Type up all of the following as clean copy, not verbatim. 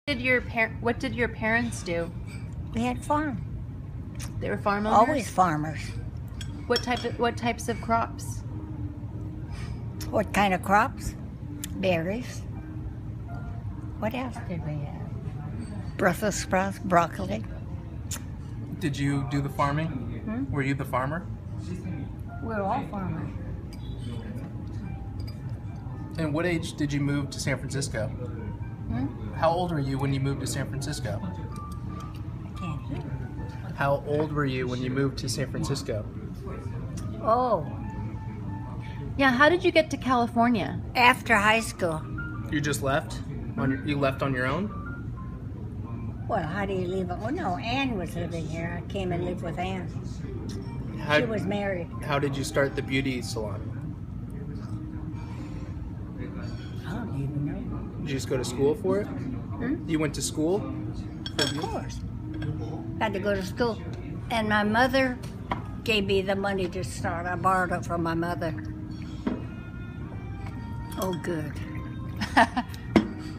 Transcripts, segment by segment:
What did your parents do? We had farm. They were farm owners? Always farmers. What types of crops? What kind of crops? Berries. What else did we have? Brussels sprouts, broccoli. Did you do the farming? Hmm? Were you the farmer? We're all farmers. And what age did you move to San Francisco? Hmm? How old were you when you moved to San Francisco? I can't hear. How old were you when you moved to San Francisco? Oh, Yeah, how did you get to California? after high school. You just left? You left on your own? Well, how do you leave? Oh no, Ann was living here. I came and lived with Ann. How, She was married. how did you start the beauty salon? I don't even know. Did you just go to school for it? Hmm? You went to school? For Of beauty? course. Had to go to school. And my mother gave me the money to start. I borrowed it from my mother. Oh, good.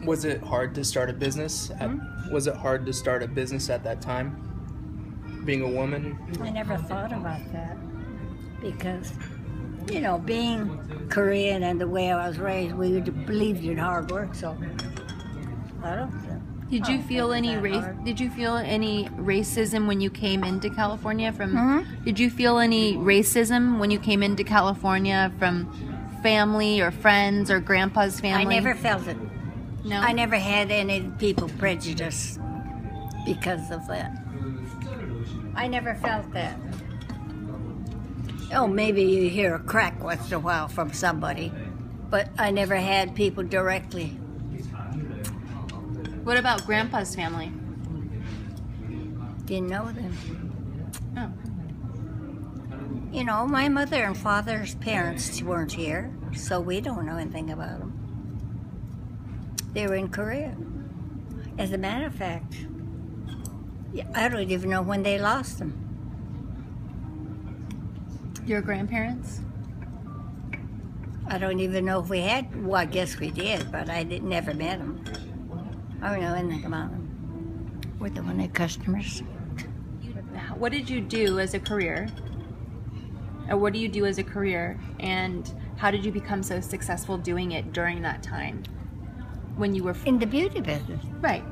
Was it hard to start a business? Was it hard to start a business at that time? Being a woman? I never thought about that because, you know, being Korean and the way I was raised, we believed in hard work. So I don't think. Did you feel any Did you feel any racism when you came into California from? Did you feel any racism when you came into California from family or friends or grandpa's family? I never felt it. No. I never had any people prejudice because of that. I never felt that. Oh, maybe you hear a crack once in a while from somebody, but I never had people directly. What about grandpa's family? Didn't know them. Oh. You know, my mother and father's parents weren't here, so we don't know anything about them. They were in Korea. As a matter of fact, I don't even know when they lost them. Your grandparents? I don't even know if we had. Well, I guess we did, but I never met them. I don't know anything about them. We're the one customers. What did you do as a career? Or what do you do as a career? And how did you become so successful doing it during that time? When you were... In the beauty business. Right.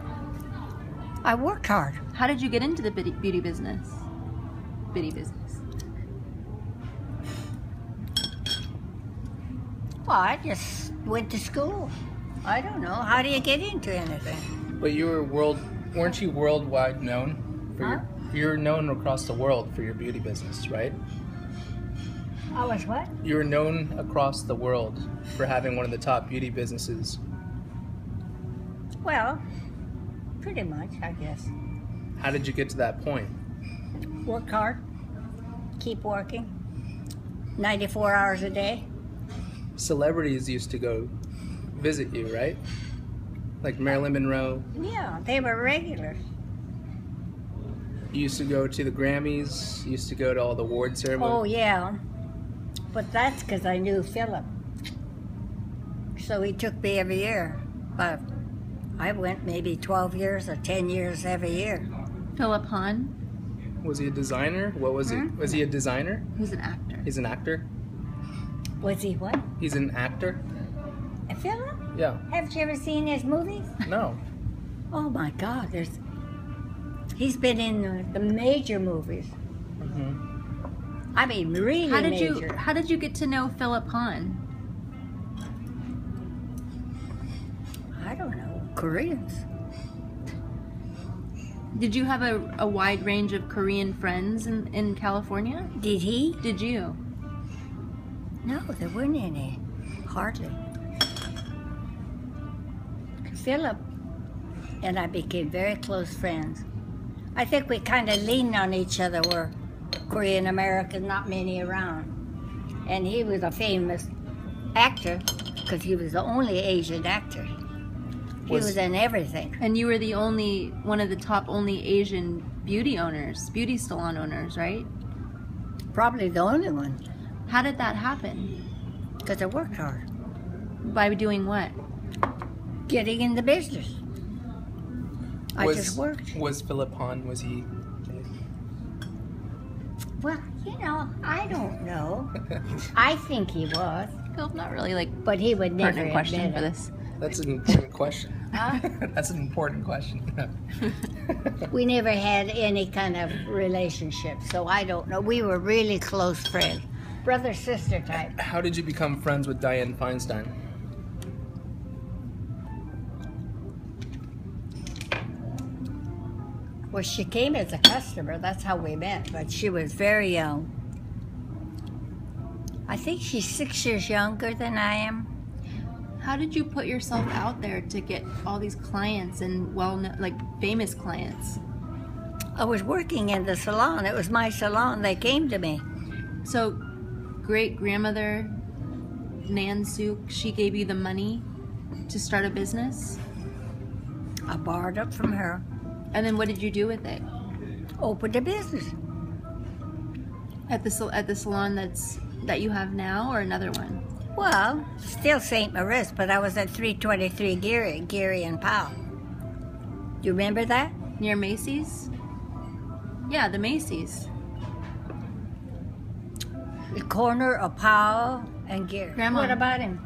I worked hard. How did you get into the beauty business? Beauty business. Well, I just went to school. I don't know. How do you get into anything? But you were weren't you worldwide known for you're known across the world for your beauty business, right? I was what? You were known across the world for having one of the top beauty businesses. Well, pretty much, I guess. How did you get to that point? Work hard. Keep working. 94 hours a day. Celebrities used to go visit you, right? Like Marilyn Monroe. Yeah, they were regulars. You used to go to the Grammys. You used to go to all the award Oh, ceremonies. yeah. But that's because I knew Philip. So he took me every year. But I went maybe 12 years or 10 years every year. Philip Hahn? Was he a designer? What was he? Was he a designer? He's an actor. He's an actor? Was he what? He's an actor? Philip? Yeah. Haven't you ever seen his movies? No. Oh my God, he's been in the major movies. Mm-hmm. I mean, really major. How did you get to know Philip Hahn? I don't know, Koreans. Did you have a wide range of Korean friends in California? Did he? Did you? No, there weren't any. Hardly. Philip and I became very close friends. I think we kind of leaned on each other. We're Korean American, not many around. And he was a famous actor because he was the only Asian actor. He was in everything. And you were one of the top only Asian beauty salon owners, right? Probably the only one. How did that happen? Because I worked hard. By doing what? Getting in the business. I just worked. Was Philip Hahn, was he? Well, you know, I don't know. I think he was. Phil's not really like But he would never pertinent question admit for it. this. That's an important question. Huh? That's an important question. We never had any kind of relationship, so I don't know. We were really close friends. Brother-sister type. How did you become friends with Diane Feinstein? Well, she came as a customer. That's how we met, but she was very young. I think she's 6 years younger than I am. How did you put yourself out there to get all these clients and like famous clients? I was working in the salon. It was my salon. They came to me. So, great-grandmother Nan Suk, she gave you the money to start a business? I borrowed it from her. And then what did you do with it? Opened a business. At the salon that you have now, or another one? Well, still St. Maurice, but I was at 323 Geary and Powell. Do you remember that? Near Macy's? Yeah, the Macy's. The corner of Powell and Geary. Grandma. What about him?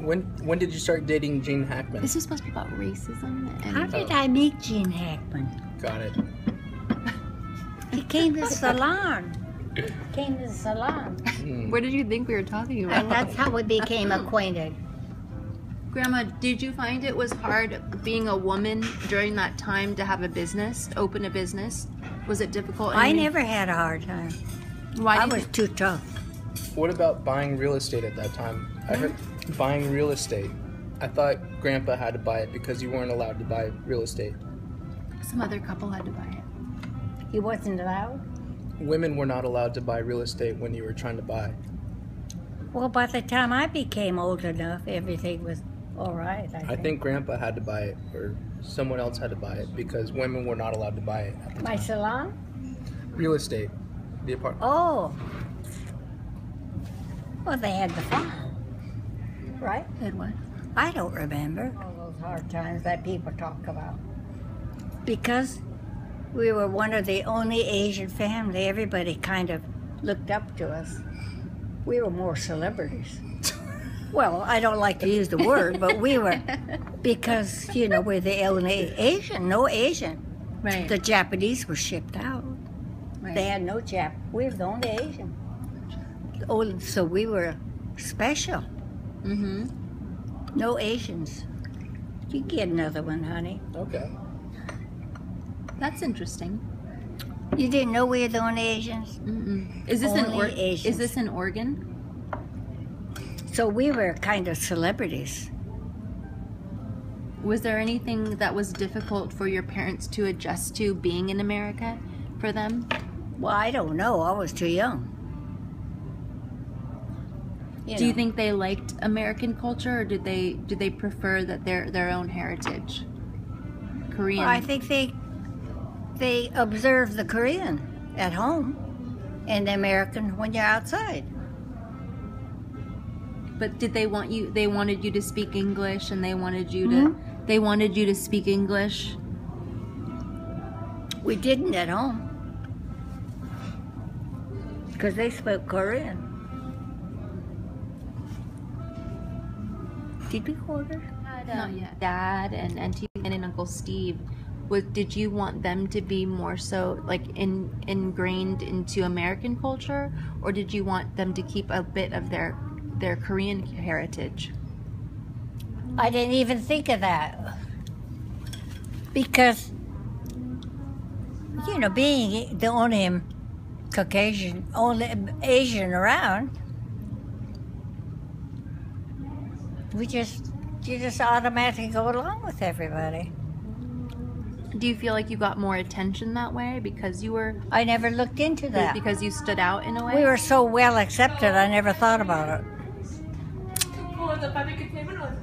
When did you start dating Gene Hackman? This is supposed to be about racism. And How did I meet Gene Hackman? Got it. He came to the salon. What did you think we were talking about? And that's how we became acquainted. Grandma, did you find it was hard being a woman during that time to have a business, open a business? Was it difficult? I never had a hard time. Why I was too tough. What about buying real estate at that time? I heard buying real estate. I thought Grandpa had to buy it because you weren't allowed to buy real estate. Some other couple had to buy it. He wasn't allowed? Women were not allowed to buy real estate when you were trying to buy. Well, by the time I became old enough, everything was all right, I think Grandpa had to buy it, or someone else had to buy it, because women were not allowed to buy it at the My time. salon? Real estate. The apartment. Oh. Well, they had the farm, right? Had what? I don't remember all those hard times that people talk about. Because we were one of the only Asian family, everybody kind of looked up to us. We were more celebrities. Well, I don't like to use the word, but we were, because, you know, we're the only Asian, no Asian. Right. The Japanese were shipped out. Right. They had no Jap. We were the only Asian. Oh, so we were special. Mm-hmm. No Asians. You get another one, honey. Okay. That's interesting. You didn't know we were the only Asians? Mm-mm. Is this Only Asians. Is this in Oregon? So we were kind of celebrities. Was there anything that was difficult for your parents to adjust to being in America for them? Well, I don't know. I was too young. Do you think they liked American culture, or did they prefer that their own heritage? Korean. Well, I think they observe the Korean at home and the American when you're outside. But did they want you? They wanted you to speak English, and they wanted you to. They wanted you to speak English. We didn't at home because they spoke Korean. Did we order? Not yet. Dad and Auntie and Uncle Steve. Did you want them to be more so like ingrained into American culture, or did you want them to keep a bit of their Korean heritage? I didn't even think of that because, you know, being the only Caucasian, only Asian around, you just automatically go along with everybody. Do you feel like you got more attention that way because you were? I never looked into that. Because you stood out in a way? We were so well accepted, I never thought about it. For the public entertainment or